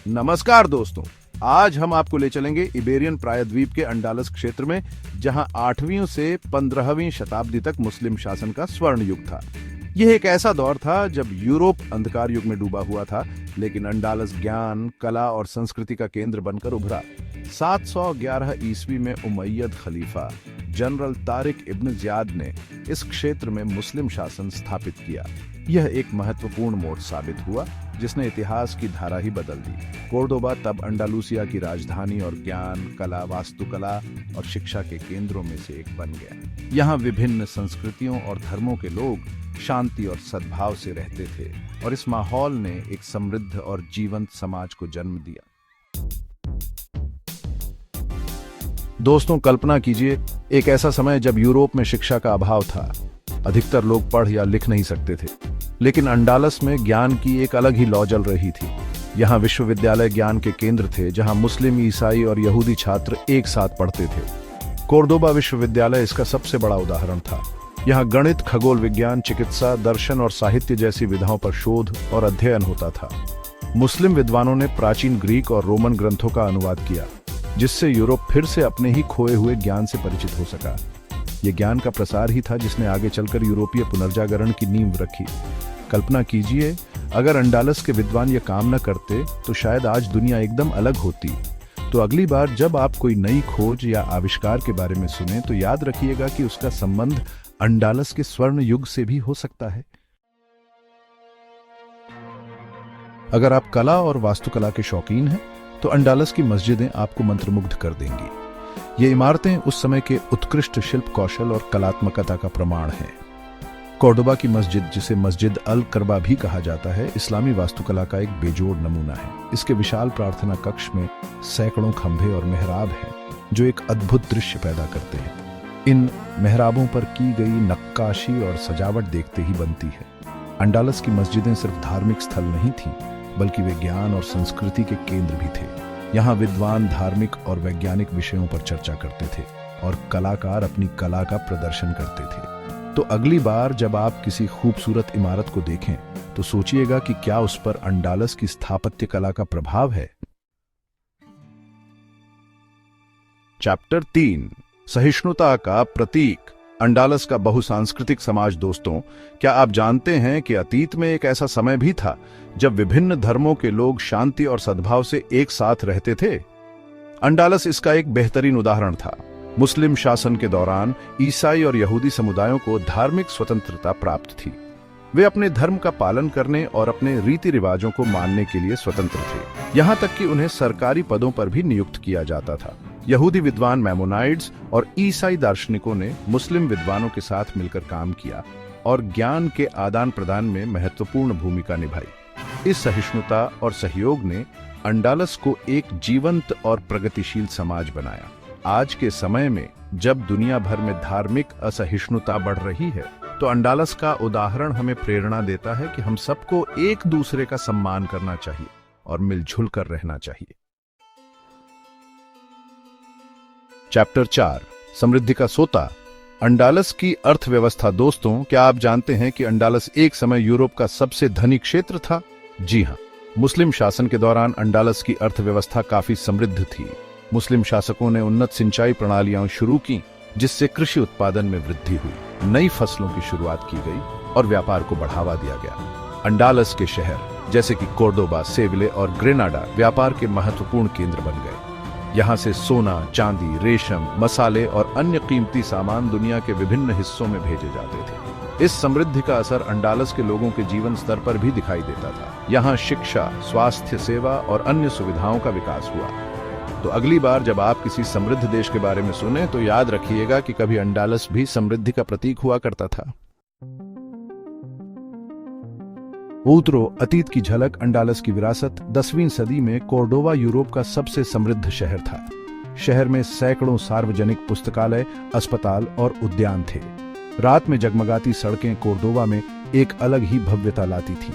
नमस्कार दोस्तों, आज हम आपको ले चलेंगे इबेरियन प्रायद्वीप के अंडालस क्षेत्र में, जहां 8वीं से 15वीं शताब्दी तक मुस्लिम शासन का स्वर्ण युग था। यह एक ऐसा दौर था जब यूरोप अंधकार युग में डूबा हुआ था, लेकिन अंडालस ज्ञान, कला और संस्कृति का केंद्र बनकर उभरा। 711 ईस्वी में उमैयद खलीफा जनरल तारिक इब्न ज़ियाद ने इस क्षेत्र में मुस्लिम शासन स्थापित किया। यह एक महत्वपूर्ण मोड़ साबित हुआ जिसने इतिहास की धारा ही बदल दी। कोर्डोबा तब अंडालुसिया की राजधानी और ज्ञान, कला, वास्तुकला और शिक्षा के केंद्रों में से एक बन गया। यहाँ विभिन्न संस्कृतियों और धर्मों के लोग शांति और सद्भाव से रहते थे और इस माहौल ने एक समृद्ध और जीवंत समाज को जन्म दिया। दोस्तों, कल्पना कीजिए एक ऐसा समय जब यूरोप में शिक्षा का अभाव था। अधिकतर लोग पढ़ या लिख नहीं सकते थे, लेकिन अंडालस में ज्ञान की एक अलग ही लौ जल रही थी। यहाँ विश्वविद्यालय ज्ञान के केंद्र थे, जहाँ मुस्लिम, ईसाई और यहूदी छात्र एक साथ पढ़ते थे। कोर्डोबा विश्वविद्यालय इसका सबसे बड़ा उदाहरण था। यहाँ गणित, खगोल विज्ञान, चिकित्सा, दर्शन और साहित्य जैसी विधाओं पर शोध और अध्ययन होता था। मुस्लिम विद्वानों ने प्राचीन ग्रीक और रोमन ग्रंथों का अनुवाद किया, जिससे यूरोप फिर से अपने ही खोए हुए ज्ञान से परिचित हो सका। ये ज्ञान का प्रसार ही था जिसने आगे चलकर यूरोपीय पुनर्जागरण की नींव रखी। कल्पना कीजिए, अगर अंडालस के विद्वान ये काम न करते तो शायद आज दुनिया एकदम अलग होती। तो अगली बार जब आप कोई नई खोज या आविष्कार के बारे में सुने तो याद रखिएगा कि उसका संबंध अंडालस के स्वर्ण युग से भी हो सकता है। अगर आप कला और वास्तुकला के शौकीन हैं, तो अंडालस की मस्जिदें आपको मंत्रमुग्ध कर देंगी। ये इमारतें उस समय के उत्कृष्ट शिल्प कौशल और कलात्मकता का प्रमाण हैं। कोर्डोबा की मस्जिद, जिसे मस्जिद अल करबा भी कहा जाता है, इस्लामी वास्तुकला का एक बेजोड़ नमूना है। इसके विशाल प्रार्थना कक्ष में सैकड़ों खंभे और मेहराब हैं, जो एक अद्भुत दृश्य पैदा करते हैं। इन मेहराबों पर की गई नक्काशी और सजावट देखते ही बनती है। अंडालस की मस्जिदें सिर्फ धार्मिक स्थल नहीं थीं, बल्कि वे ज्ञान और संस्कृति के केंद्र भी थे। यहाँ विद्वान धार्मिक और वैज्ञानिक विषयों पर चर्चा करते थे और कलाकार अपनी कला का प्रदर्शन करते थे। तो अगली बार जब आप किसी खूबसूरत इमारत को देखें, तो सोचिएगा कि क्या उस पर अंडालस की स्थापत्य कला का प्रभाव है। चैप्टर 3, सहिष्णुता का प्रतीक। अंडालस का बहुसांस्कृतिक समाज। दोस्तों, क्या आप जानते हैं कि अतीत में एक ऐसा समय भी था जब विभिन्न धर्मों के लोग शांति और सद्भाव से एक साथ रहते थे? अंडालस इसका एक बेहतरीन उदाहरण था। मुस्लिम शासन के दौरान ईसाई और यहूदी समुदायों को धार्मिक स्वतंत्रता प्राप्त थी। वे अपने धर्म का पालन करने और अपने रीति रिवाजों को मानने के लिए स्वतंत्र थे। यहाँ तक कि उन्हें सरकारी पदों पर भी नियुक्त किया जाता था। यहूदी विद्वान मैमोनाइड्स और ईसाई दार्शनिकों ने मुस्लिम विद्वानों के साथ मिलकर काम किया और ज्ञान के आदान प्रदान में महत्वपूर्ण भूमिका निभाई। इस सहिष्णुता और सहयोग ने अंडालस को एक जीवंत और प्रगतिशील समाज बनाया। आज के समय में जब दुनिया भर में धार्मिक असहिष्णुता बढ़ रही है, तो अंडालस का उदाहरण हमें प्रेरणा देता है कि हम सबको एक दूसरे का सम्मान करना चाहिए और मिलजुल कर रहना चाहिए। चैप्टर 4, समृद्धि का सोता। अंडालस की अर्थव्यवस्था। दोस्तों, क्या आप जानते हैं कि अंडालस एक समय यूरोप का सबसे धनी क्षेत्र था? जी हां, मुस्लिम शासन के दौरान अंडालस की अर्थव्यवस्था काफी समृद्ध थी। मुस्लिम शासकों ने उन्नत सिंचाई प्रणालियां शुरू की, जिससे कृषि उत्पादन में वृद्धि हुई, नई फसलों की शुरुआत की गई और व्यापार को बढ़ावा दिया गया। अंडालस के शहर जैसे कि कोर्डोबा, सेविले और ग्रेनाडा व्यापार के महत्वपूर्ण केंद्र बन गए। यहाँ से सोना, चांदी, रेशम, मसाले और अन्य कीमती सामान दुनिया के विभिन्न हिस्सों में भेजे जाते थे। इस समृद्धि का असर अंडालस के लोगों के जीवन स्तर पर भी दिखाई देता था। यहाँ शिक्षा, स्वास्थ्य सेवा और अन्य सुविधाओं का विकास हुआ। तो अगली बार जब आप किसी समृद्ध देश के बारे में सुने, तो याद रखिएगा कि कभी अंडालस भी समृद्धि का प्रतीक हुआ करता था। उत्तरो अतीत की झलक। अंडालस की विरासत। 10वीं सदी में कोर्डोबा यूरोप का सबसे समृद्ध शहर था। शहर में सैकड़ों सार्वजनिक पुस्तकालय, अस्पताल और उद्यान थे। रात में जगमगाती सड़कें कोर्डोबा में एक अलग ही भव्यता लाती थीं।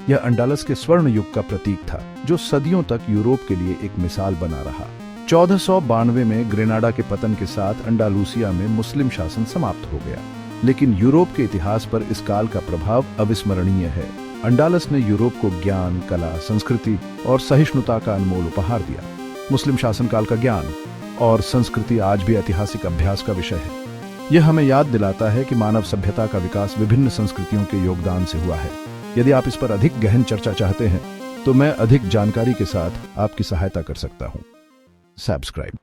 यह अंडालस के स्वर्ण युग का प्रतीक था, जो सदियों तक यूरोप के लिए एक मिसाल बना रहा। 1492 में ग्रेनाडा के पतन के साथ अंडालुसिया में मुस्लिम शासन समाप्त हो गया, लेकिन यूरोप के इतिहास पर इस काल का प्रभाव अविस्मरणीय है। अंडालस ने यूरोप को ज्ञान, कला, संस्कृति और सहिष्णुता का अनमोल उपहार दिया। मुस्लिम शासनकाल का ज्ञान और संस्कृति आज भी ऐतिहासिक अभ्यास का विषय है। यह हमें याद दिलाता है कि मानव सभ्यता का विकास विभिन्न संस्कृतियों के योगदान से हुआ है। यदि आप इस पर अधिक गहन चर्चा चाहते हैं तो मैं अधिक जानकारी के साथ आपकी सहायता कर सकता हूं। सब्सक्राइब।